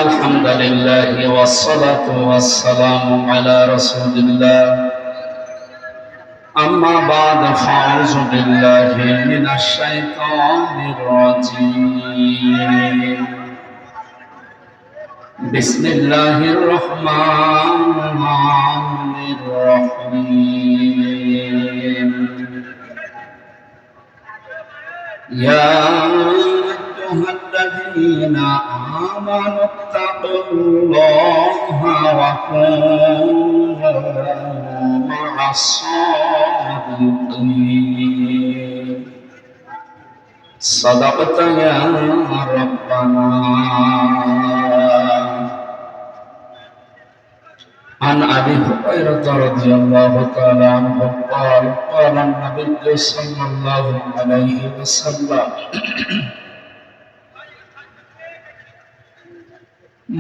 الحمد لله والصلاة والسلام على رسول الله أما بعد فأعوذ بالله من الشيطان الرجيم بسم الله الرحمن الرحيم يا أيها الذين آمنوا اتقوا الله وكونوا مع الصادقين صدقت يا ربنا. عن أبي هريرة رضي الله تعالى عنه قال قال النبي صلى الله عليه وسلم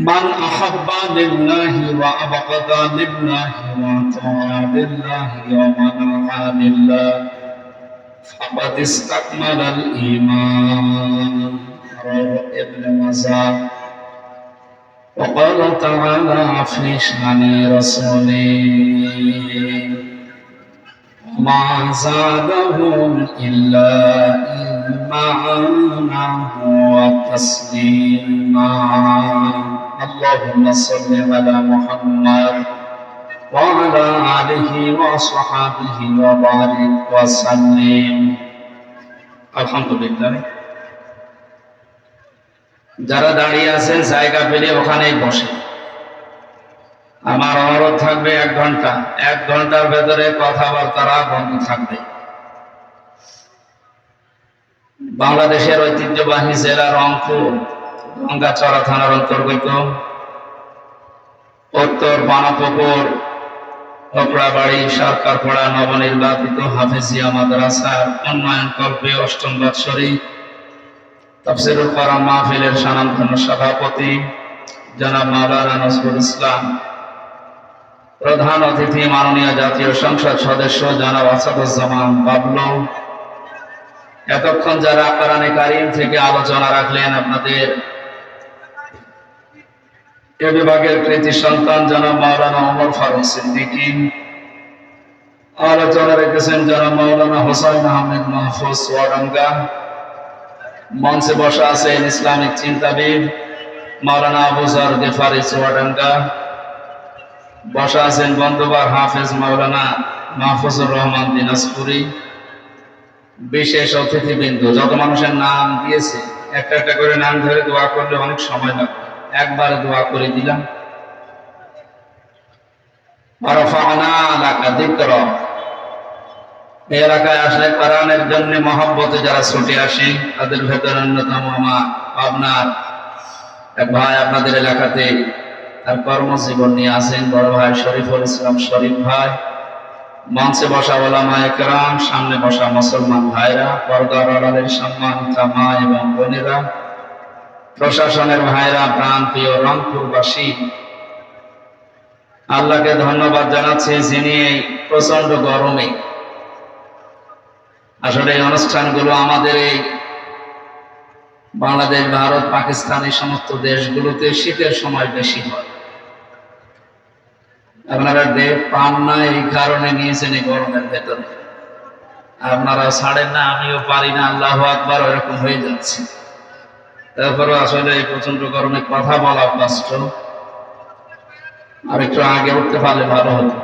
من أحب لله وأبغض لله وأطاع لله ومنع لله فقد استكمل الإيمان. رواه ابن ماجه. وقال تعالى في شأن رسوله وما زادهم إلا إيمانا وتسليما. اللهم صل على محمد وعلى آله وصحبه وبارك وسلم. আলহামদুলিল্লাহ। যারা দাঁড়িয়ে আছেন জায়গা পেলে ওখানেই বসে। আমার অনুরোধ থাকবে 1 ঘন্টা, 1 ঘন্টার ভেতরে কথাবার্তা বন্ধ থাকবে। বাংলাদেশের ঐতিহ্যবাহী জেলা রংপুর গঙ্গাচড়া থানার অন্তর্গত উত্তর বানাপুকুর ওপড়াবাড়ি সরকারপাড়া নবনির্বাচিত হাফেজিয়া মাদ্রাসার উন্নয়ন কল্পে 8ম বাৎসরিক তাফসীরুল কোরআন মাহফিলের স্বনামধন্য সভাপতি জনাব মাওলানা নজরুল ইসলাম, প্রধান অতিথি মাননীয় জাতীয় সংসদ সদস্য জনাব আসাদুজ্জামান বাবলু, এতক্ষণ যারা কোরআনে কারীম থেকে আলোচনা রাখলেন আপনাদের এ বিভাগের কৃতি সন্তান জনাব মাওলানা ওমর ফারুক সিদ্দিকী, আলোচনা রেখেছেন জনাব মাওলানা হোসাইন আহমেদ মাহফুজ চুয়াডাঙ্গা, মঞ্চে বসা আছেন ইসলামিক চিন্তাবিদ মাওলানা আবু যর গেফারি চুয়াডাঙ্গা, বসা আছেন বন্ধুবার হাফেজ মাওলানা মাহফুজুর রহমান দিনাজপুরি, বিশেষ অতিথিবৃন্দ, যত মানুষের নাম দিয়েছে একটা একটা করে নাম ধরে দোয়া করলে অনেক সময় লাগবে, একবারে দোয়া করে দিলাম। ওয়ারাফা'না লাকা যিকরাক। এই এলাকায় আসলে কোরআনের জন্য মহব্বতে যারা ছুটে আসে তাদের ভেতরে অন্যতম আমার আপনার এক ভাই আপনাদের এলাকাতে তার কর্মজীবন নিয়ে আসেন বড় ভাই শরীফুল ইসলাম শরীফ ভাই, মঞ্চে বসা ওলামায়ে কেরাম, সামনে বসা মুসলমান ভাইরা, পর্দার আড়ালের সম্মানিতা মা এবং বোনেরা, প্রশাসনের ভাইরা, প্রাণপ্রিয় রংপুরবাসী, আল্লাহকে ধন্যবাদ জানাচ্ছি যিনি এই প্রচন্ড গরমে আসলে এই অনুষ্ঠানগুলো আমাদের এই বাংলাদেশ, ভারত, পাকিস্তান এই সমস্ত দেশগুলোতে শীতের সময় বেশি হয়। আপনারা দেব পান না এই কারণে নিয়েছেন এই গরমের ভেতরে, আপনারা ছাড়েন না, আমিও পারি না, আল্লাহু আকবার, এরকম হয়ে যাচ্ছে। তারপরে আসলে এই প্রচন্ড গরমে কথা বলা কষ্ট, আর একটু আগে উঠতে পারলে ভালো হতো।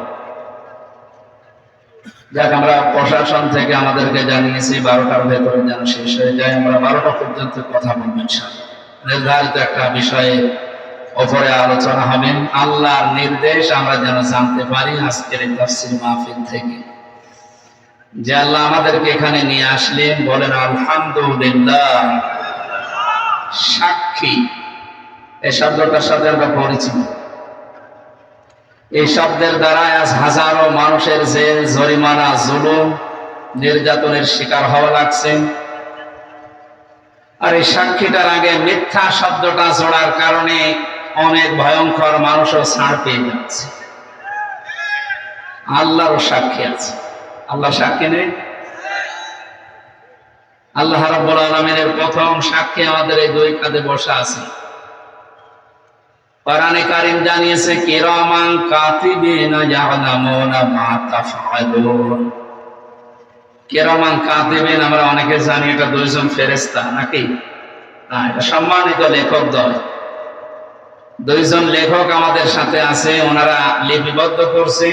যাক, আমরা প্রশাসন থেকে আমাদেরকে জানিয়েছি 12টার ভেতরে যেন শেষ হয়ে যায়, আমরা 12টা পর্যন্ত কথা বলবো ইনশাআল্লাহ। নির্ধারিত একটা বিষয়ে ওপরে আলোচনা হবে, আল্লাহর নির্দেশ আমরা যেন জানতে পারি আজকের এই তাফসীর মাহফিল থেকে, যে আল্লাহ আমাদেরকে এখানে নিয়ে আসলেন। বলেন আলহামদুলিল্লাহ। সাক্ষী এই শব্দটার সাথে আমরা পরিচিত। এই শব্দের দ্বারা আজ হাজারো মানুষের জেল, জরিমানা, জুলুম, নির্যাতনের শিকার হওয়া লাগছে। আর এই সাক্ষীটার আগে মিথ্যা শব্দটা জোড়ার কারণে অনেক ভয়ঙ্কর মানুষও ছাড় পেয়ে যাচ্ছে। আল্লাহরও সাক্ষী আছে। আল্লাহ সাক্ষী নেই? আল্লাহ রাব্বুল আলামিনের প্রথম সাক্ষী আমাদের এই দুই কাঁধে বসা আছে। কোরআনে কারীম জানিয়েছে কিরামান কাতিবিনা ইয়ালামুনা মা তাফআলুন। কিরামান কাতিবিন আমরা অনেকে জানি এটা দুইজন ফেরেশতা নাকি? না, এটা সম্মানিত লেখক দল। দুইজন লেখক আমাদের সাথে আছে, ওনারা লিপিবদ্ধ করছে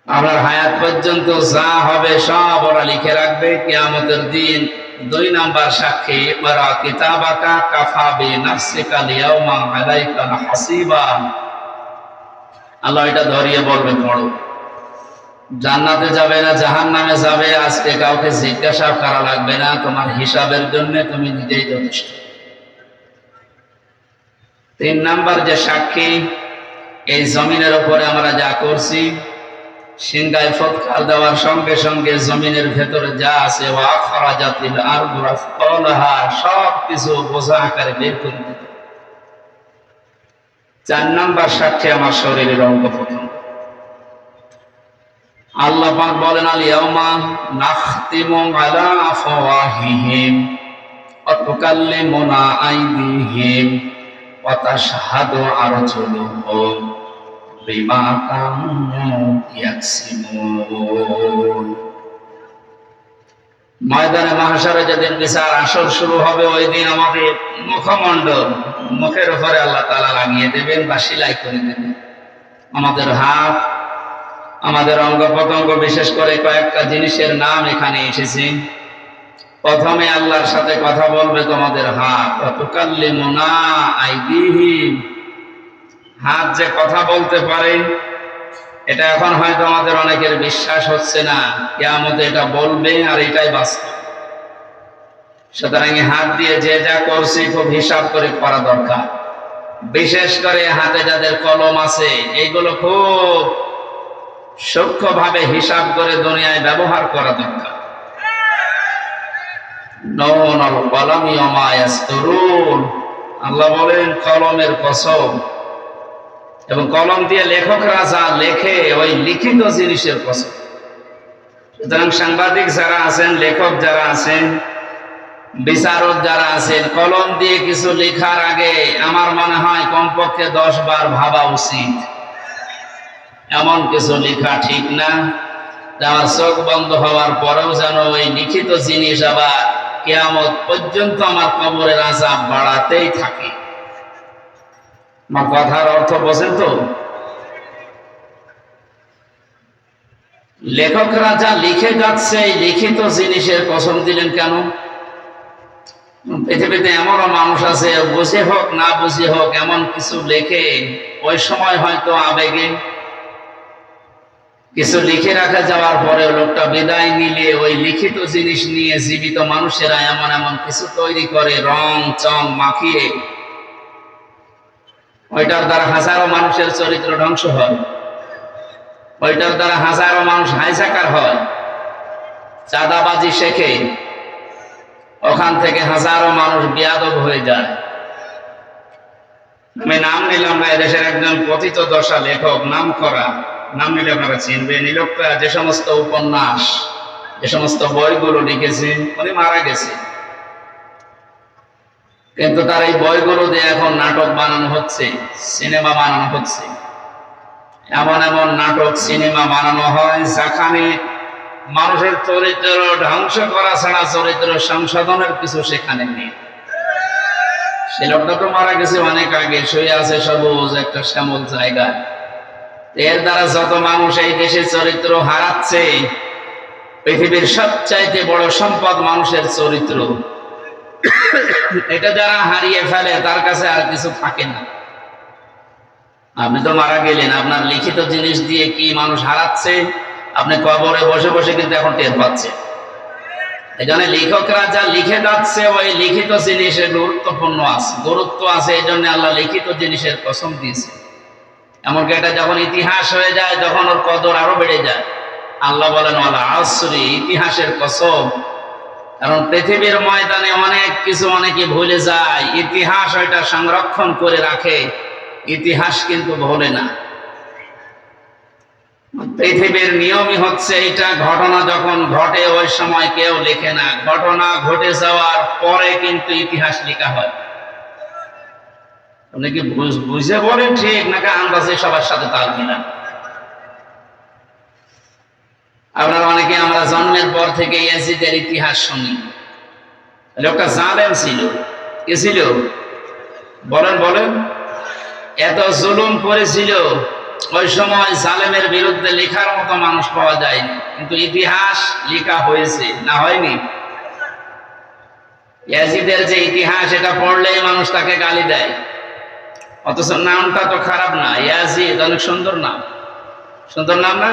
আপনার হায়াত পর্যন্ত যা হবে সব ওরা লিখে রাখবে। কিয়ামতের দিন 2 নাম্বার সাক্ষী ইকরা কিতাবাকা কাফা বিনাফসিকা আল-ইয়াওমা আলাইকা হাসিবা। আল্লাহ এটা ধরিয়ে বলবে পড়ো, জান্নাতে যাবে না জাহান্নামে যাবে আজকে কাউকে জিজ্ঞাসা করা লাগবে না, তোমার হিসাবের জন্য তুমি নিজেই যথেষ্ট। 3 নাম্বার যে সাক্ষী, এই জমিনের উপরে আমরা যা করছি, সিংগায় ফটকার দেওয়ার সঙ্গে সঙ্গে জমিনের ভেতরে যা আছে ওয়া খরাজাতিল আরদু রাফকালাহা, সব কিছু বোঝা আকারে বের করে দিবে। 4 নাম্বার সাক্ষী আমার শরীরের অঙ্গ প্রত্যঙ্গ। আল্লাহ পাক বলেন আল ইয়াউমা নাখতিমু আলা আফওয়াহিহিম ওয়া তুকাল্লিমুনা আইদিহিম ওয়া তাশহাদু আরজুলুহুম বিমা কানু ইয়াকসিবুন। ময়দানে মাহশারে যেদিন বিচার আসর শুরু হবে, ওই দিন আমাদের মুখমণ্ডল, মুখের উপরে আল্লাহ তাআলা লাগিয়ে দেবেন বা সেলাই করে দেবেন। আমাদের হাত, আমাদের অঙ্গ প্রত্যঙ্গ, বিশেষ করে কয়েকটা জিনিসের নাম এখানে এসেছে। প্রথমে আল্লাহর সাথে কথা বলবে তোমাদের হাত, তুকাল্লিমুনা আইদিহিম। হাত যে কথা বলতে পারে, এটা এখন হয়তো আমাদের অনেকের বিশ্বাস হচ্ছে না। কিয়ামতে এটা বলবে, আর এটাই বাস্তব। সুতরাং হাত দিয়ে যে যা করছি খুব হিসাব করে করা দরকার। বিশেষ করে হাতে যাদের কলম আছে, এইগুলো খুব সূক্ষ্মভাবে হিসাব করে দুনিয়ায় ব্যবহার করা দরকার। নুনুল কলমি ওয়া মা ইয়াসতুরুন। আল্লাহ বলেন কলমের কসম, এবং কলম দিয়ে লেখকরা যা লেখে ওই লিখিত জিনিসের কসম। সুতরাং সাংবাদিক যারা আছেন, লেখক যারা আছেন, বিচারক যারা আছেন, কলম দিয়ে কিছু লেখার আগে আমার মনে হয় কমপক্ষে 10 বার ভাবা উচিত। এমন কিছু লেখা ঠিক না আমার চোখ বন্ধ হওয়ার পরেও যেন ওই লিখিত জিনিস আবার কিয়ামত পর্যন্ত আমার কবরের আযাব বাড়াতেই থাকে। আমার কথার অর্থ বোঝেন তো? লেখকরা যা লিখে যাচ্ছে, এই লিখিত জিনিসের কসম দিলেন কেন? পৃথিবীতে এমনও মানুষ আছে, বুঝে হোক না বুঝে হোক এমন কিছু লেখে, ওই সময় হয়তো আবেগে কিছু লিখে রাখা যাওয়ার পরে লোকটা বিদায় নিলে ওই লিখিত জিনিস নিয়ে জীবিত মানুষেরা এমন এমন কিছু তৈরি করে রং চং মাখিয়ে, ওইটার দ্বারা হাজারো মানুষের চরিত্র ধ্বংস হয়, ওইটার দ্বারা হাজারো মানুষ হাইজাকার হয়, চাঁদাবাজি শেখে, ওখান থেকে হাজারো মানুষ বেয়াদব হয়ে যায়। আমি নাম নিলাম না, এদেশের একজন পতিত দশা লেখক, নাম করা, নাম নিলে আপনারা চিনবেন। এই লোকটা যে সমস্ত উপন্যাস, যে সমস্ত বইগুলো লিখেছে, উনি মারা গেছে, কিন্তু তার এই বইগুলো দিয়ে এখন নাটক বানানো হচ্ছে, সিনেমা বানানো হচ্ছে। এমন এমন নাটক সিনেমা বানানো হয় যেখানে মানুষের চরিত্র ধ্বংস করা ছাড়া চরিত্র সংশোধনের কিছু সেখানে নেই। সে লোকটা তো মারা গেছে অনেক আগে, শুয়ে আছে সবুজ একটা শ্যামল জায়গায়। এর দ্বারা যত মানুষ এই দেশের চরিত্র হারাচ্ছে, পৃথিবীর সবচাইতে বড় সম্পদ মানুষের চরিত্র। এটা যারা হারিয়ে ফেলে তার কাছে আর কিছু থাকে না। আপনি তো মারা গেলেন, আপনার লিখিত জিনিস দিয়ে কি মানুষ হারাচ্ছে আপনি কবরে বসে বসে কিন্তু এখন টের পাচ্ছেন। এই জন্য লেখকরা যা লিখে যাচ্ছে ওই লিখিত জিনিসের গুরুত্ব আছে, এই জন্য আল্লাহ লিখিত জিনিসের কসম দিয়েছে। এমনকি এটা যখন ইতিহাস হয়ে যায় তখন ওর কদর আরো বেড়ে যায়। আল্লাহ বলেন ওয়াল আসরি, ইতিহাসের কসম। কারণ পৃথিবীর ময়দানে অনেক কিছু অনেকে ভুলে যায়, ইতিহাস ওইটা সংরক্ষণ করে রাখে, ইতিহাস কিন্তু ভোলে না। পৃথিবীর নিয়মই হচ্ছে এটা, ঘটনা যখন ঘটে ওই সময় কেউ লেখে না, ঘটনা ঘটে যাওয়ার পরে কিন্তু ইতিহাস লেখা হয়। আপনি কি বুঝে বলেন ঠিক নাকি আন্দাজে সবার সাথে তাল মিলান? আপনারা অনেকে আমরা জন্মের পর থেকে ইয়াজিদের ইতিহাস শুনি। লোকটা জালেম ছিল। কে ছিল? বলেন বলেন। এত জুলুম করেছিল, ওই সময় জালেমের বিরুদ্ধে লেখার মতো মানুষ পাওয়া যায়নি, কিন্তু ইতিহাস লেখা হয়েছে, না হয়নি? ইয়াজিদের যে ইতিহাস, এটা পড়লেই মানুষ তাকে গালি দেয়, অথচ নামটা তো খারাপ না। ইয়াজিদ অনেক সুন্দর নাম। সুন্দর নাম না?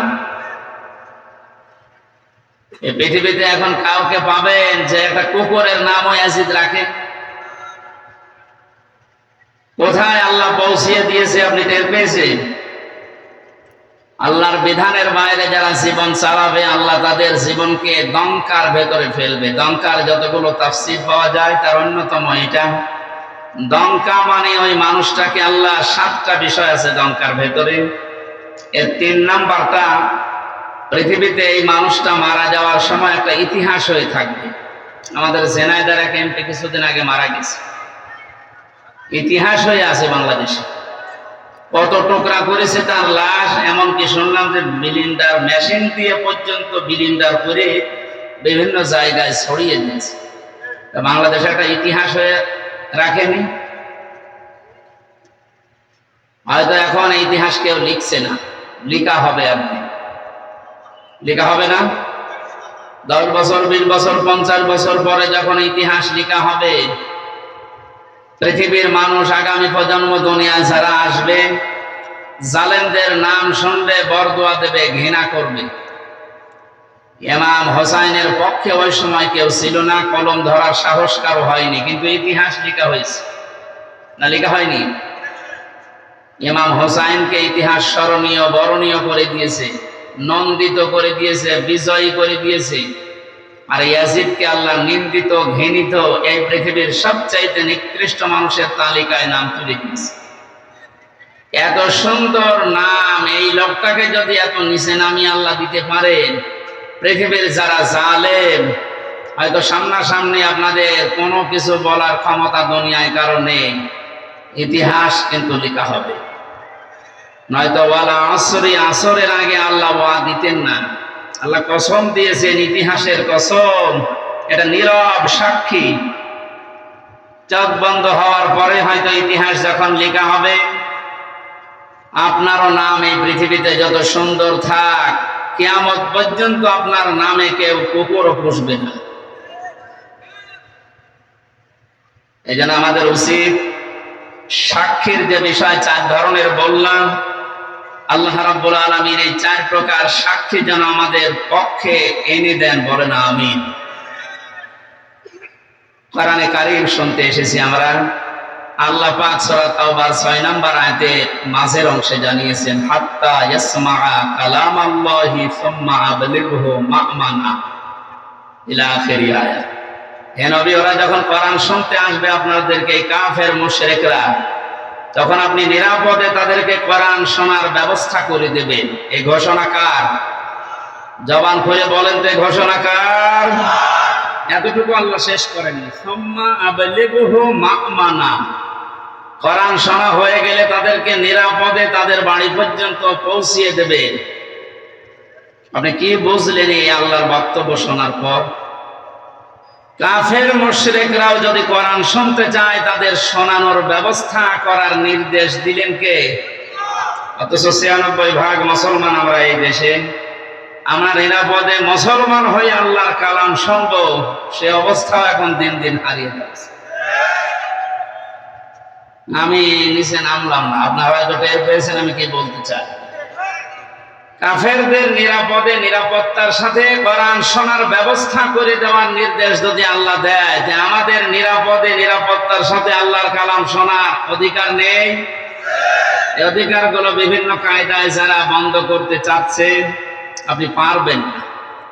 এই পৃথিবীতে এখন কাউকে পাবেন যে একটা কুকুরের নামও ইয়াজিদ রাখে? কোথায় আল্লাহ পৌঁছিয়ে দিয়েছে আপনি টের পেয়েছেন? আল্লাহর বিধানের বাইরে যারা জীবন চালাবে, আল্লাহ তাদের জীবনকে দঙ্কার ভেতরে ফেলবে। দঙ্কার যতগুলো তাফসীর পাওয়া যায়, তার অন্যতম এটা। দঙ্কা মানে ওই মানুষটাকে আল্লাহ, 7টা বিষয় আছে দঙ্কার ভেতরে। এর 3 নাম্বারটা, পৃথিবীতে এই মানুষটা মারা যাওয়ার সময় একটা ইতিহাস হয়ে থাকবে। আমাদের ঝিনাইদহ এক এমপি কিছুদিন আগে মারা গেছে, ইতিহাস হয়ে আছে বাংলাদেশে। কত টুকরা করেছে তার লাশ, এমনকি শুনলাম যে বিলিন্ডার মেশিন দিয়ে পর্যন্ত বিলিন্ডার করে বিভিন্ন জায়গায় ছড়িয়ে দিয়েছে। বাংলাদেশে একটা ইতিহাস হয়ে রাখেনি। হয়তো এখন এই ইতিহাস কেউ লিখছে না, লেখা হবে। আপনি লেখা হবে না? 10 বছর, 20 বছর, 50 বছর পরে যখন ইতিহাস লেখা হবে, পৃথিবীর মানুষ, আগামী প্রজন্ম, দুনিয়ায় যারা আসবে, জালেমদের নাম শুনলে বরদোয়া দেবে, ঘৃণা করবে। ইমাম হোসাইনের পক্ষে ওই সময় কেউ ছিল না, কলম ধরার সাহস কারো হয়নি, কিন্তু ইতিহাস লেখা হয়েছে, না লেখা হয়নি? ইমাম হোসাইনকে ইতিহাস স্মরণীয়, বরণীয় করে দিয়েছে, নন্দিত করে দিয়েছে, বিজয়ী করে দিয়েছে। আর ইয়াজিদকে আল্লাহ নিন্দিত, ঘৃণিত, এই পৃথিবীর সবচাইতে নিকৃষ্ট মানুষের তালিকায় নাম তুলে দিয়েছে। এত সুন্দর নাম, এই লোকটাকে যদি এত নিচে নামিয়ে আল্লাহ দিতে পারেন, পৃথিবীর যারা জালেম, হয়তো সামনাসামনি আপনাদের কোনো কিছু বলার ক্ষমতা দুনিয়ায় কারো নেই, ইতিহাস কিন্তু লেখা হবে। নয়তো ওয়ালা আসরি, আসরের আগে আল্লাহ ওয়া দিতেন না। আল্লাহ কসম দিয়েছেন, ইতিহাসের কসম, এটা নীরব সাক্ষী। চোখ বন্ধ হওয়ার পরে হয়তো ইতিহাস যখন লেখা হবে, আপনারও নাম এই পৃথিবীতে যত সুন্দর থাক, কিয়ামত পর্যন্ত আপনার নামে কেউ কুকুরও পুষবে না। এই জন্য আমাদের উচিত, সাক্ষীর যে বিষয় 4 ধরনের বললাম, আল্লাহ রাব্বুল আলামিন এই 4 প্রকার সাক্ষী যেন আমাদের পক্ষে এনে দেন, বলেন আমিন। কোরআনে কারীম শুনতে এসেছি আমরা। আল্লাহ পাক সূরা তাওবার 6 নম্বর আয়াতে মাঝের অংশে জানিয়েছেন, হাত্তা ইয়াসমাআ কালামাল্লাহি সুম্মা আবলিগহু মা'মানা, ইলা আখিরি আয়াত। হে নবী, ওরা যখন কোরআন শুনতে আসবে আপনাদেরকে, এই কাফের মুশরিকরা, তখন আপনি নিরাপদে তাদেরকে কোরআন শোনার ব্যবস্থা করে দেবেন। এই ঘোষণা কার? জবান খুলে বলেন তো, এই ঘোষণা কার? এতটুকু আল্লাহ শেষ করেননি, সুম্মা আবলিগহু মা'মানা। কোরআন শোনা হয়ে গেলে তাদেরকে নিরাপদে তাদের বাড়ি পর্যন্ত পৌঁছিয়ে দেবেন। আপনি কি বুঝলেন এই আল্লাহর বক্তব্য শোনার পর? কাফের মুশরিকরাও যদি কোরআন শুনতে চায়, তাদের শোনানোর ব্যবস্থা করার নির্দেশ দিলেন কে? অথচ 96% মুসলমান আমরা এই দেশে। আমরা নিরাপদে মুসলমান হয়ে আল্লাহর কালাম শুনবো, সে অবস্থাও এখন দিন দিন হারিয়ে যাচ্ছে। আমি নিচে নামলাম না, আপনারা হয়তো টের পেয়েছেন আমি কি বলতে চাই। কাফেরদের নিরাপদে, নিরাপত্তার সাথে কোরআন শোনার ব্যবস্থা করে দেওয়ার নির্দেশ যদি আল্লাহ দেয়, যে আমাদের নিরাপদে, নিরাপত্তার সাথে আল্লাহর কালাম শোনার অধিকার নেই, এই অধিকারগুলো বিভিন্ন কায়দায় যারা বন্ধ করতে চাচ্ছে, আপনি পারবেন না।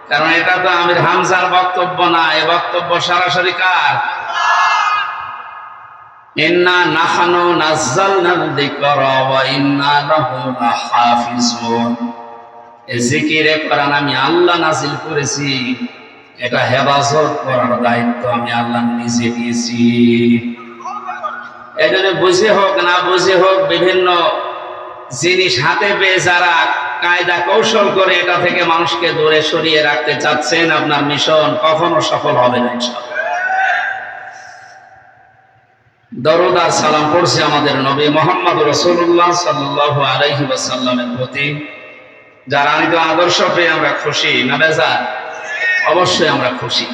কারণ এটা তো আমির হামজার বক্তব্য না, এ বক্তব্য সরাসরি কার? ইন্না নাহনু নাযালনাল যিকরা ওয়া ইন্না লাহু লাহাফিজুন। এই জিকিরে কোরআন আমি আল্লাহ নাযিল করেছি, এটা হেফাজত করার দায়িত্ব আমি আল্লাহ নিজে নিয়েছি। এজন্য বুঝে হোক না বুঝে হোক বিভিন্ন জিনিস হাতে পেয়ে যারা কায়দা কৌশল করে এটা থেকে মানুষকে দূরে সরিয়ে রাখতে চাচ্ছেন, আপনার মিশন কখনো সফল হবে না ইনশাআল্লাহ। দরুদ আর সালাম পড়ছি আমাদের নবী মুহাম্মদ রাসূলুল্লাহ সাল্লাল্লাহু আলাইহি ওয়াসাল্লামের প্রতি, যার আনিত আদর্শ পেয়ে আমরা খুশি না বেজার? অবশ্যই আমরা খুশি।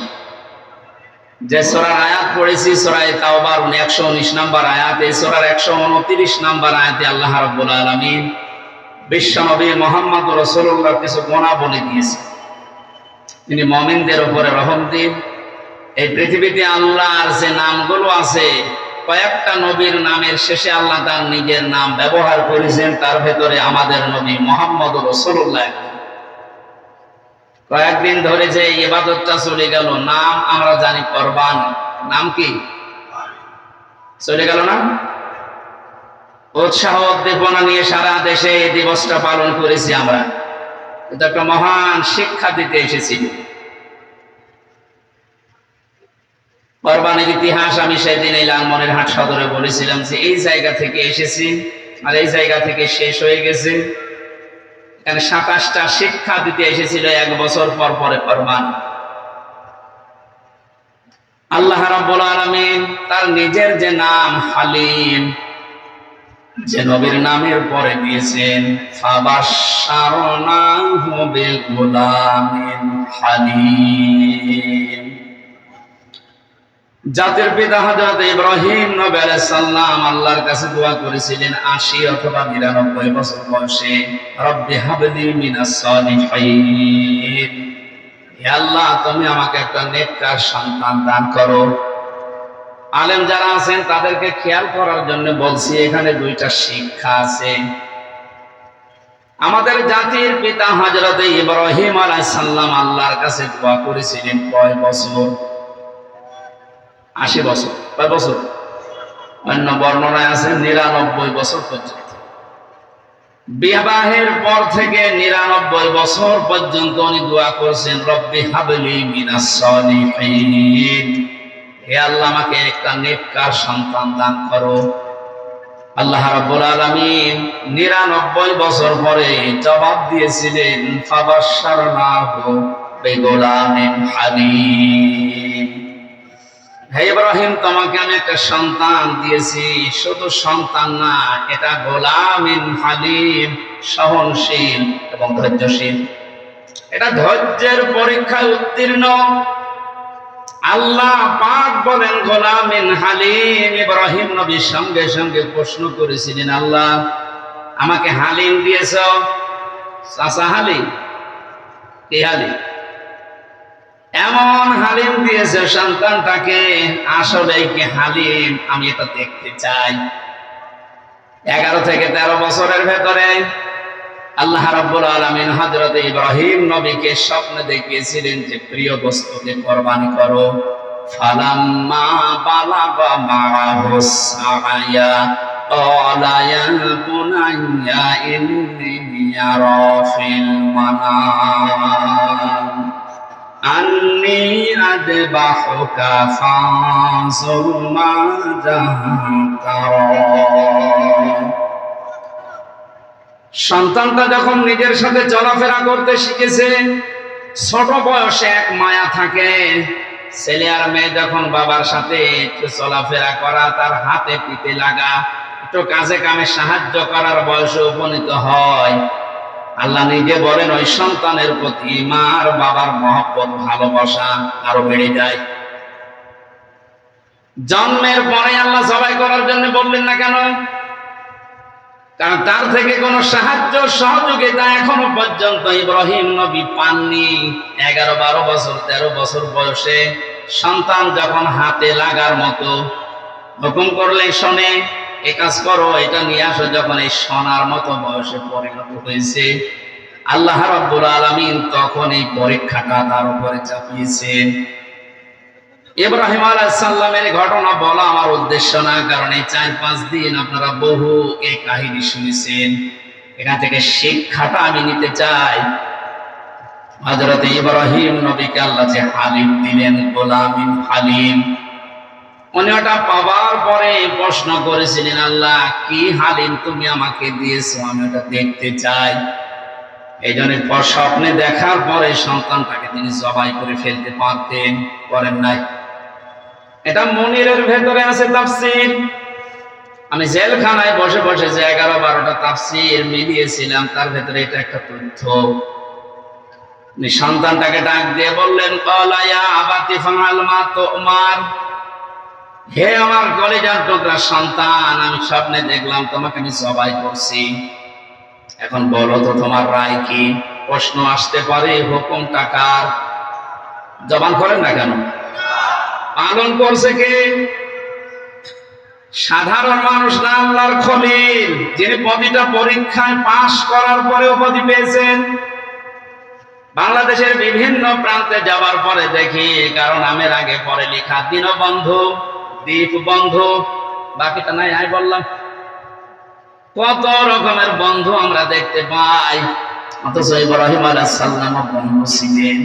যে সূরার আয়াত পড়েছি সূরা তাওবার 119 নম্বর আয়াত, এই সূরার 129 নম্বর আয়াতে আল্লাহ রাব্বুল আলামিন বিশ্বনবী মুহাম্মদ রাসূলুল্লাহ কিছু গুনাহ বলে দিয়েছে। তিনি মুমিনদের উপরে রহম দিন। এই পৃথিবীতে আল্লাহর যে নামগুলো আছে, কয়েকটা নবীর নামের শেষে আল্লাহ তার নিজের নাম ব্যবহার করেছেন, তার ভেতরে আমাদের নবী মুহাম্মদ রাসূলুল্লাহ। কয়েকদিন ধরে যে ইবাদতটা চলে গেল, নাম আমরা জানি কুরবানি, নাম কি চলে গেল না? উৎসাহ উদ্দীপনা নিয়ে সারা দেশে এই দিবসটা পালন করেছি আমরা। এটা একটা মহান শিক্ষা দিতে এসেছিল। কুরবানির ইতিহাস আমি সেদিন এই লালমনিরহাট সদরে বলেছিলাম যে এই জায়গা থেকে এসেছি আর এই জায়গা থেকে শেষ হয়ে গেছে। এখানে 27টা শিক্ষা দিতে এসেছিল 1 বছর পর পরে কুরবানি। আল্লাহ রাব্বুল আলামিন তার নিজের যে নাম হালিম, যে নবীর নামের পরে দিয়েছেন ফাবাশশারনাহু বিগুলামিন হালিম। জাতির পিতা হযরত ইব্রাহিম নবী আলাইহিস সালাম আল্লাহর কাছে দোয়া করেছিলেন 80 অথবা 99 বছর বয়সে, রব্বি হাবলি মিনাস সালিহিন, হে আল্লাহ তুমি আমাকে একটা নেককার সন্তান দান করো। আলেম যারা আছেন তাদেরকে খেয়াল করার জন্য বলছি, এখানে 2টা শিক্ষা আছে। আমাদের জাতির পিতা হযরত ইব্রাহিম আলাইহিস সালাম আল্লাহর কাছে দোয়া করেছিলেন কয় বছর? 80 বছর। কয় বছর? অন্য বর্ণনায় আছে 99 বছর পর্যন্ত। বিবাহের পর থেকে 99 বছর পর্যন্ত উনি দোয়া করছেন রব্বি হাবলি মিনাস সালিহিন, হে আল্লাহ আমাকে একটা নেককার সন্তান দান করো। আল্লাহ রাব্বুল আলামিন 99 বছর পরে জবাব দিয়েছিলেন ফাবাশশারনাহু বিগুলামিন হালিম, হে ইব্রাহিম তোমাকে আমি একটা সন্তান দিয়েছি, শুধু সন্তান না, এটা গোলামিন হালিম, সহনশীল এবং ধৈর্যশীল। এটা ধৈর্যের পরীক্ষায় উত্তীর্ণ। আল্লাহ পাক বলেন গোলামিন হালিম। ইব্রাহিম নবীর সঙ্গে সঙ্গে প্রশ্ন করেছিলেন, আল্লাহ আমাকে হালিম দিয়েছ, চাচা হালিম? কি হালিম? এমন হালিম দিয়েছে সন্তানটাকে, আসলে কি হালিম? আমি এটা দেখতে চাই। 11 থেকে 13 বছরের ভেতরে আল্লাহ রাব্বুল আলামিন হযরত ইব্রাহিম নবীকে স্বপ্নে দেখিয়েছিলেন যে প্রিয় বস্তুকে কুরবানি করো। ফালাম্মা বালাগা মা'আহুস সা'য়া ক্বালা ইয়া বুনাইয়া ইন্নী আরা ফিল মানাম আন্নী আযবাহুকা ফানজুর মাযা তারা। সন্তানটা যখন নিজের সাথে চলাফেরা করতে শিখেছে, ছোট বয়সে এক মায়া থাকে। ছেলে আর মেয়ে যখন বাবার সাথে একটু চলাফেরা করা, তার হাতে পিঠে লাগা, একটু কাজে কামে সাহায্য করার বয়সে উপনীত হয়, আল্লাহ নিজে বলেন ওই সন্তানের প্রতি মার বাবার মহব্বত ভালোবাসা আরো বেড়ে যায়। জন্মের পরে আল্লাহ জবাই করার জন্য বললেন না কেন? কারণ তার থেকে কোন সাহায্য সহযোগিতা এখনো পর্যন্ত ইব্রাহিম নবী পাননি। 11, 12 বছর, 13 বছর বয়সে সন্তান যখন হাতে লাগার মতো, হুকুম করলে শোনে, এ কাজ করো, এটা নিয়ে আসো, যখন এই শোনার মতো বয়সে পরিণত হয়েছে, আল্লাহ রাব্বুল আলামিন তখন এই পরীক্ষাটা তার উপরে চাপিয়েছেন। ইব্রাহিম আলাইহিস সালামের ঘটনা বলা আমার উদ্দেশ্য না, কারণ এই 4-5 দিন আপনারা বহু এই কাহিনী শুনেছেন। এখান থেকে শিক্ষাটা আমি নিতে চাই। হযরত ইব্রাহিম নবীকে আল্লাহ যে হালিম দিলেন, গোলামিন হালিম, উনি ওটা পাওয়ার পরে প্রশ্ন করেছিলেন, আল্লাহ কি হালিম তুমি আমাকে দিয়েছো, আমি ওটা দেখতে চাই। এই জন্য স্বপ্নে দেখার পরে সন্তানটাকে তিনি জবাই করে ফেলতে পারতেন, করেন নাই। এটা মনিরের ভেতরে আছে তাফসীর। আমি জেলখানায় বসে বসে যে 11-12টা তাফসীর মিলিয়েছিলাম, তার ভেতরে এটা একটা তথ্য। সন্তানটাকে ডাক দিয়ে বললেন, ক্বালা ইয়া আবাতি ফাআল মা তুমার, হে আমার কলিজার টুকরা সন্তান, আমি স্বপ্নে দেখলাম তোমাকে আমি জবাই করছি, এখন বলো তো তোমার রায় কি? প্রশ্ন আসতে পারে, হুকুমটা কার? জবান করেন না কেন? পালন করছে কে? সাধারণ মানুষ না, আল্লাহর খলিল, যিনি প্রতিটা পরীক্ষায় পাশ করার পরে উপাধি পেয়েছেন। বাংলাদেশের বিভিন্ন প্রান্তে যাওয়ার পরে দেখি কারণ নামের আগে পরে লেখা দীনবন্ধু, দীপ বন্ধু, বাকিটা নাই আই বললাম। কত রকমের বন্ধু আমরা দেখতে পাই, অথচ ইব্রাহিম আলাইহিস সালাম বন্ধু ছিলেন।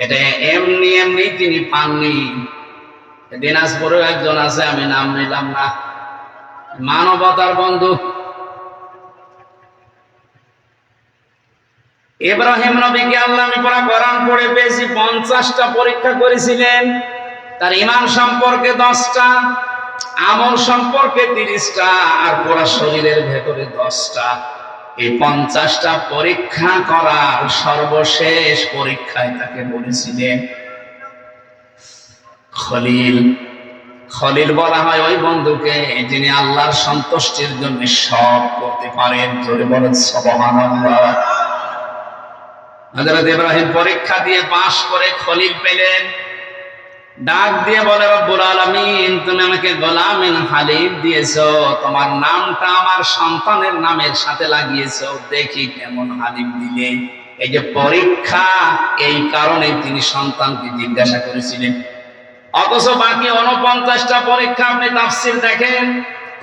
এটা এমনি এমনি তিনি পাননি। দিনাজপুরেও একজন আছে, আমি নাম নিলাম না, মানবতার বন্ধু। ইব্রাহিম নবীকে আল্লাহ আমি কোরআন পড়ে পেয়েছি 50টা পরীক্ষা করেছিলেন। তার ঈমান সম্পর্কে 10টা, আমল সম্পর্কে 30টা, আর পুরা শরীরের ভেতরে 10টা। এই 50টা পরীক্ষা করার সর্বশেষ পরীক্ষায় তাকে বলেছিলেন খলিল। খলিল বলা হয় ওই বন্ধুকে যিনি আল্লাহর সন্তুষ্টির জন্য সব করতে পারেন। জোরে বলেন সুবহানাল্লাহ। হযরত ইব্রাহিম পরীক্ষা দিয়ে পাশ করে খলিল পেলেন। ডাক দিয়ে বলে, রব্বুল আলামিন, তুমি আমাকে গোলামিন হালিম দিয়েছো, তোমার নামটা আমার সন্তানের নামের সাথে লাগিয়েছো, দেখি কেমন হালিম দিলে। এই যে পরীক্ষা, এই কারণে তিনি সন্তানকে জিজ্ঞাসা করেছিলেন। অথচ বাকি 49টা পরীক্ষা আপনি তাফসীর দেখেন,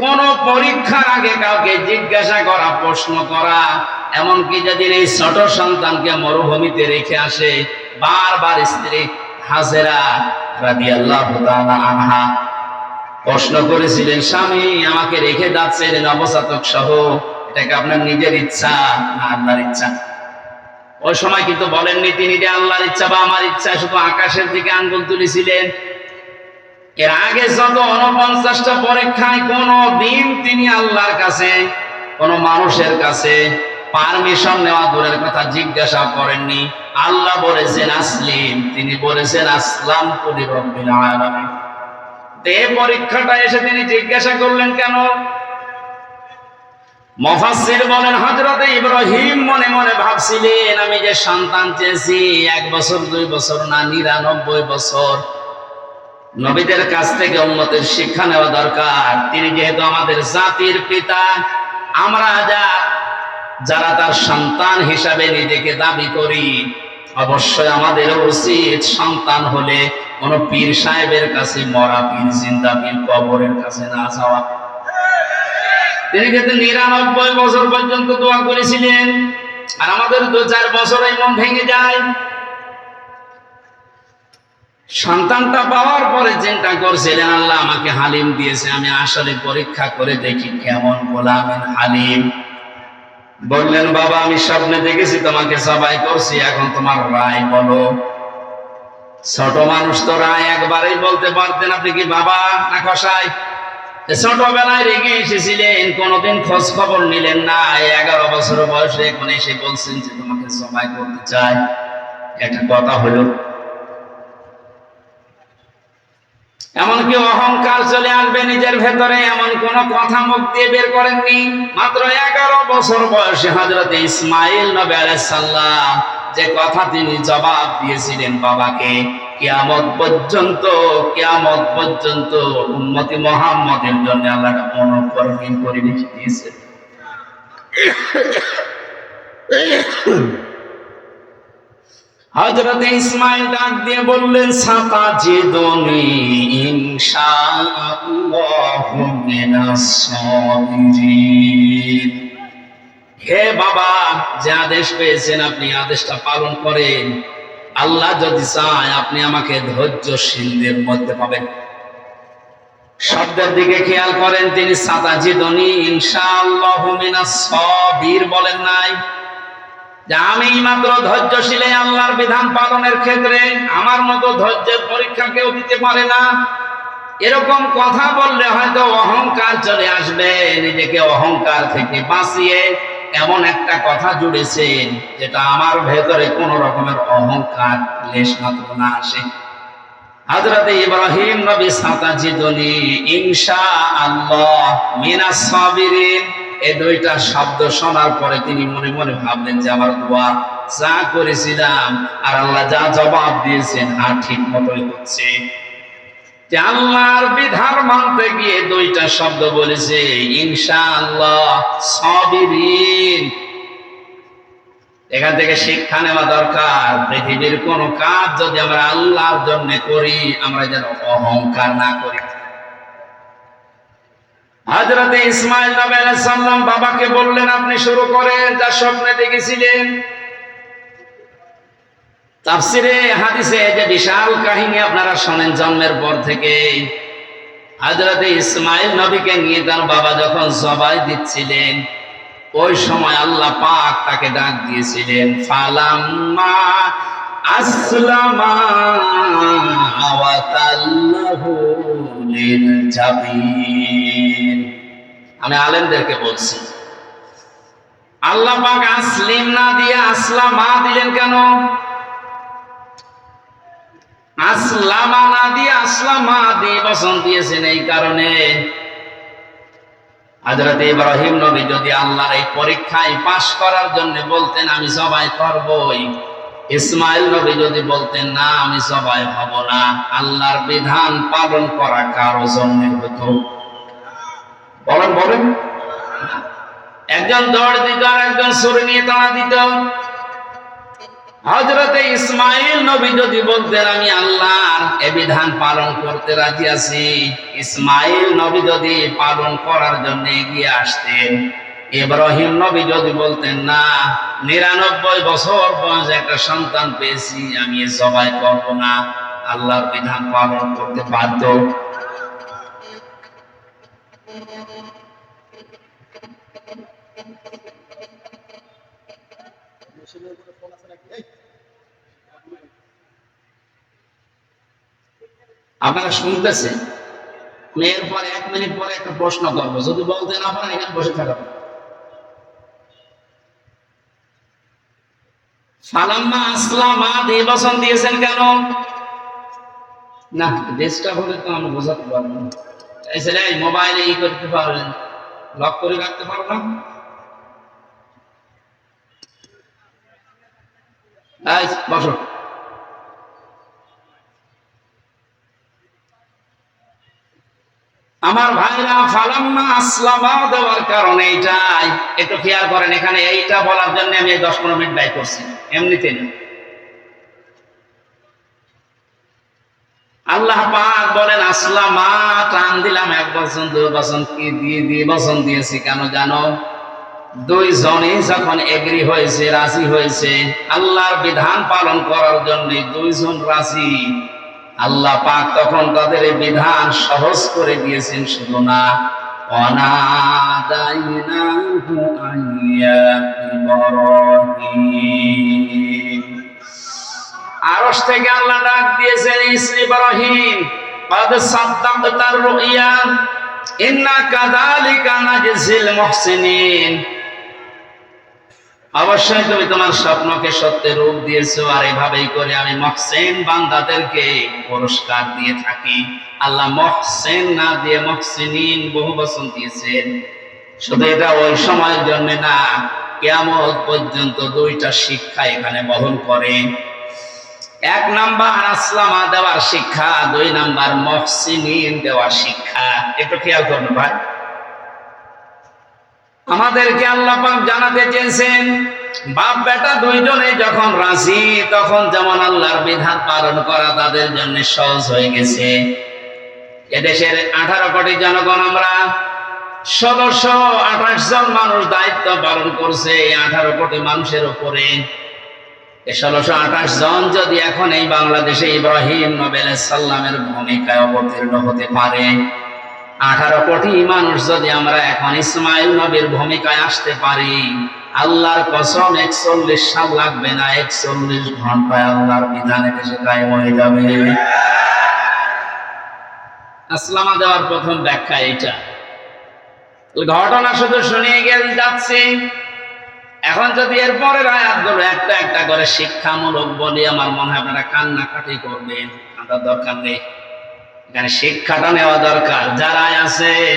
কোন পরীক্ষার আগে কাউকে জিজ্ঞাসা করা, প্রশ্ন করা, এমনকি যেদিন এই ছোট সন্তানকে মরুভূমিতে রেখে আসে, বারবার স্ত্রী হাজেরা রাদিয়াল্লাহু তাআলা আনহা প্রশ্ন করেছিলেন, স্বামী আমাকে রেখে যাচ্ছেন নবজাতক সহ, এটাকে আপনার নিজের ইচ্ছা না আল্লাহর ইচ্ছা? ওই সময় কিন্তু বলেননি তিনি যে আল্লাহর ইচ্ছা বা আমার ইচ্ছা, শুধু আকাশের দিকে আঙ্গুল তুলেছিলেন। এর আগে যত 49টা পরীক্ষায় কোন দিন তিনি আল্লাহর কাছে, কোন মানুষের কাছে পারমিশন নেওয়া দূরের কথা, জিজ্ঞাসা করেননি। আল্লাহ বলেছেন আসলিম, তিনি বলেছেন আসলামতু লিরাব্বিল আলামিন। এই পরীক্ষাটা এসে তিনি জিজ্ঞাসা করলেন কেন? মুফাসসির বলেন, হযরত ইব্রাহিম মনে মনে ভাবছিলেন, আমি যে সন্তান চেয়েছি 1 বছর 2 বছর না, 99 বছর। নবীদের কাছ থেকে উম্মতের শিক্ষা নেওয়া দরকার। তিনি যেহেতু আমাদের জাতির পিতা, আমরা যারা তার সন্তান হিসাবে নিজেকে দাবি করি, অবশ্যই আমাদের উচিত সন্তান হলে কোন পীর সাহেবের কাছে, মরা পীর, জিন্দা পীর, কবরের কাছে না যাওয়া। তিনি কিন্তু 99 বছর পর্যন্ত দোয়া করেছিলেন, আর আমাদের 2-4 বছর মন ভেঙে যায়। সন্তানটা পাওয়ার পরে চিন্তা করছিলেন, আল্লাহ আমাকে হালিম দিয়েছে, আমি আসলে পরীক্ষা করে দেখি কেমন গোলামিন হালিম। বললেন, বাবা আমি স্বপ্নে দেখেছি তোমাকে জবাই করছি, এখন তোমার রায় বলো। ছোট মানুষ তো রায় একবারেই বলতে পারতেন। আপনি কি বাবা না কসাই? ছোটবেলায় রেগে এসেছিলেন, কোনদিন খোঁজ খবর নিলেন না। 11 বছর বয়সে এখন এসে বলছেন যে তোমাকে জবাই করতে চাই, একটা কথা হলো? এমনকি অহংকার চলে আসবে নিজের ভেতরে, এমন কোন কথা মুখ দিয়ে বের করেননি। মাত্র 11 বছর বয়সে হযরত ইসমাঈল নবী আলাইহিস সালাম যে কথা তিনি জবাব দিয়েছিলেন বাবাকে, কিয়ামত পর্যন্ত উম্মতি মুহাম্মদের জন্য আল্লাহ অনুকরণীয় পরিবেশ দিয়েছেন। হযরত ইসমাঈল ডাক দিয়ে বললেন, সাতাজিদুনি ইনশাআল্লাহু মিনাস সাবিরিন। হে বাবা, যে আদেশ পেয়েছেন আপনি আদেশটা পালন করেন। আল্লাহ যদি চায় আপনি আমাকে ধৈর্যশীলদের মধ্যে পাবেন। শব্দের দিকে খেয়াল করেন, তিনি সাতাজিদুনি ইনশাআল্লাহু মিনাস সাবির বলেন নাই যে আমি মাত্র ধৈর্যশীল আল্লাহর বিধান পালনের ক্ষেত্রে, আমার মতো ধৈর্যের পরীক্ষা কেউ দিতে পারে না। এরকম কথা বললে হয়তো অহংকার চলে আসবে, নিজেকে অহংকার থেকে বাঁচিয়ে এমন একটা কথা জুড়েছেন যেটা আমার ভেতরে কোন রকমের অহংকার লেশ মাত্র না আসে। হযরত ইব্রাহিম নবী সাতাজিদুনি ইনশাআল্লাহ মিনাস সাবিরিন, এই দুইটা শব্দ শোনার পরে তিনি মনে মনে ভাবলেন যে আমার দোয়া যা করেছিলাম আর আল্লাহ যা জবাব দিয়েছেন আর ঠিক মতোই হচ্ছে। যে আল্লাহর বিধান মানতে গিয়ে দুইটা শব্দ বলেছে ইনশাআল্লাহ সাবিরিন। এখান থেকে শিক্ষা নেওয়া দরকার, পৃথিবীর কোন কাজ যদি আমরা আল্লাহর জন্য করি আমরা যেন অহংকার না করি। হযরত ইসমাঈল নবী আলাইহিস সালাম বাবাকে বললেন আপনি শুরু করেন যা স্বপ্নে দেখেছিলেন। তাফসিরে হাদিসে যে বিশাল কাহিনী আপনারা শোনেন জন্মের পর থেকে, হযরত ইসমাঈল নবীকে নিয়ে তার বাবা যখন জবাই দিচ্ছিলেন ওই সময় আল্লাহ পাক তাকে ডাক দিয়েছিলেন ফালাম্মা আসলামা ওয়া তাল্লাহু লিল জাবিন। আমি আলেমদেরকে বলছি আল্লাহ পাক আসলিম না দিয়ে আসলামা দিলেন কেন? আসলামা না দিয়ে আসলামা দিয়ে বচন দিয়েছেন এই কারণে, হযরত ইব্রাহিম নবী যদি আল্লাহর এই পরীক্ষায় পাশ করার জন্য বলতেন আমি জবাই করবই, ইসমাঈল নবী যদি বলতেন না আমি জবাই হব না, আল্লাহর বিধান পালন করা কারো জন্য হতো? বলেন বলেন। একজন দৌড় দিত আর একজন ছুরি নিয়ে তাড়া দিত। হযরত ইসমাঈল নবী যদি বলতেন আমি আল্লাহর এই বিধান পালন করতে রাজি আছি, ইসমাঈল নবী যদি পালন করার জন্য এগিয়ে আসতেন, ইব্রাহিম নবী যদি বলতেন না ৯৯ বছর বয়সে একটা সন্তান পেয়েছি আমি জবাই করব না, আল্লাহর বিধান পালন করতে বাধ্য। আপনারা শুনতেছেন, এরপর ১ মিনিট পরে একটা প্রশ্ন করবো, যদি বলতে না পারেন এখানে বসে থাকবেন। ফালাম্মা আসলামা দিয়ে বচন দিয়েছেন কেন? না দেশটা হলে তো আমি বোঝাতে পারবো না। এই ছেলে মোবাইলে ই করতে পারবেন, লক করে রাখতে পারবো না। বসো। আমার ভাইরা ফালাম্মা আসলামা দেওয়ার কারণে এইটাই, একটু খেয়াল করেন, এখানে এইটা বলার জন্য আমি ১০-১৫ মিনিট ব্যয় করছি, এমনিতে না। আল্লাহ পাক বলেন আসলামা, টান দিলাম ১ বচন ২ বচন কি দিয়ে বচন দিয়েছি কেন জানো? দুইজনই যখন এগ্রি হয়েছে, রাজি হয়েছে আল্লাহর বিধান পালন করার জন্য, দুইজন রাজি, আল্লাহ পাক তখন তাদের এই বিধান সহজ করে দিয়েছেন। শুধু না, অনাদাইনাহু আইয়া ইব্রাহিম, আরশ থেকে আল্লাহ ডাক দিয়েছেন ইব্রাহিম قد صدقت الرؤيا إنا كذلك نجزي المحسنين। অবশ্যই তুমি তোমার স্বপ্নকে সত্যের রূপ দিয়েছো, আর এভাবেই করে আমি মুহসিন বান্দাদেরকে পুরস্কার দিয়ে থাকি। আল্লাহ মুহসিন না দিয়ে মুহসিনিন বহু বচন দিয়েছেন। শুধু এটা ওই সময়ের জন্য না, কিয়ামত পর্যন্ত দুইটা শিক্ষা এখানে বহন করে। ১ নাম্বার আসলামা দেওয়ার শিক্ষা, ২ নাম্বার মুহসিনিন দেওয়ার শিক্ষা। একটু খেয়াল করুন ভাই, আমাদেরকে আল্লাহ পাক জানাতে চেয়েছেন বাপ বেটা দুইজনে যখন রাজি, তখন যেমন আল্লাহর বিধান পালন করা তাদের জন্য সহজ হয়ে গেছে। এদেশের ১৮ কোটি জনগণ, আমরা ১৬২৮ জন মানুষ দায়িত্ব পালন করছে ১৮ কোটি মানুষের উপরে। ১৬২৮ জন যদি এখন এই বাংলাদেশে ইব্রাহিম নবী আলাইহিস সালামের ভূমিকায় অবতীর্ণ হতে পারে, 18 কোটি মানুষ যদি আমরা এখন ইসমাইল নবীর ভূমিকায় আসতে পারি, আল্লাহর কসম 41 সাল লাগবে না, 41 ঘন্টায় আল্লাহর বিধানে দেশে কায়েম হয়ে যাবে। আসলামা দেওয়ার প্রথম ব্যাখ্যা এটা। ঘটনা শুধু শুনিয়ে গেল যাচ্ছে। এখন যদি এরপরের আয়াতগুলো একটা একটা করে শিক্ষামূলক বলি, আমার মনে হয় আপনারা কান্নাকাটি করবেন। কাঁদার দরকার নেই, এখানে শিক্ষাটা নেওয়া দরকার। যারা আছেন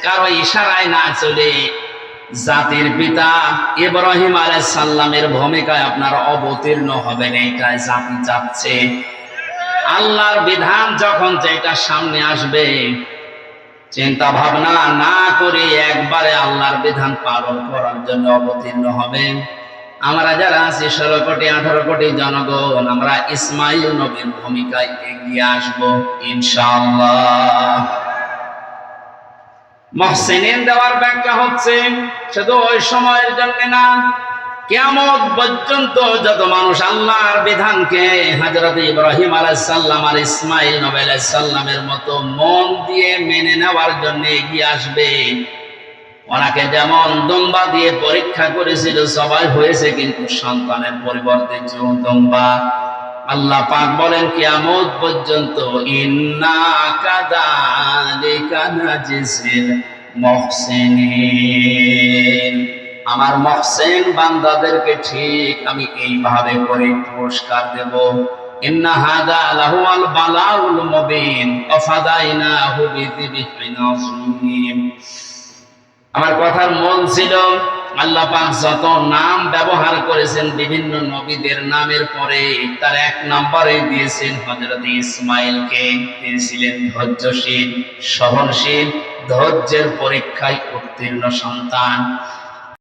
কারো ইশারায় না চলে জাতির পিতা ইব্রাহিম আলাইহিস সালামের ভূমিকায় আপনারা অবতীর্ণ হবেন, এইটাই জাতি চাচ্ছে। আল্লাহর বিধান যখন যেটা সামনে আসবে, চিন্তা ভাবনা না করে একবারে আল্লাহর বিধান পালন করার জন্য অবতীর্ণ হবেন। আমরা যারা আছি 16 কোটি 18 কোটি জনগণ, আমরা ইসমাইল নবীর ভূমিকায় এগিয়ে আসবো ইনশাআল্লাহ। মুহসিনিন দেওয়ার ব্যাখ্যা হচ্ছে শুধু ওই সময়ের জন্য না, কিয়ামত পর্যন্ত যত মানুষ আল্লাহর বিধানকে হযরত ইব্রাহিম আলাইহিস সালাম আর ইসমাইল নবী আলাইহিস সালামের মতো মন দিয়ে মেনে নেওয়ার জন্য এগিয়ে আসবে। ওনাকে যেমন দুম্বা দিয়ে পরীক্ষা করেছিল, সবাই হয়েছে, কিন্তু সন্তানের পরিবর্তে দুম্বা। আল্লাহ পাক বলেন কিয়ামত পর্যন্ত ইন্না কাযালিকা নাজিসিল মুহসিনিন, আমার মুহসিন বান্দাদেরকে ঠিক আমি এইভাবে করে পুরস্কার দেব। ইন্না হাযা লাহুল বালাউল মুবিন ওয়াফাদাইনাহু বিযিবহিন আযীম। আমার কথার মূল ছিল আল্লাহ পাক যত নাম ব্যবহার করেছেন বিভিন্ন নবীদের নামের পরে, তার 1 নম্বরে দিয়েছেন হযরত ইসমাইলকে। তিনি ছিলেন ধৈর্যশীল, সহনশীল, ধৈর্যের পরীক্ষায় উত্তীর্ণ সন্তান।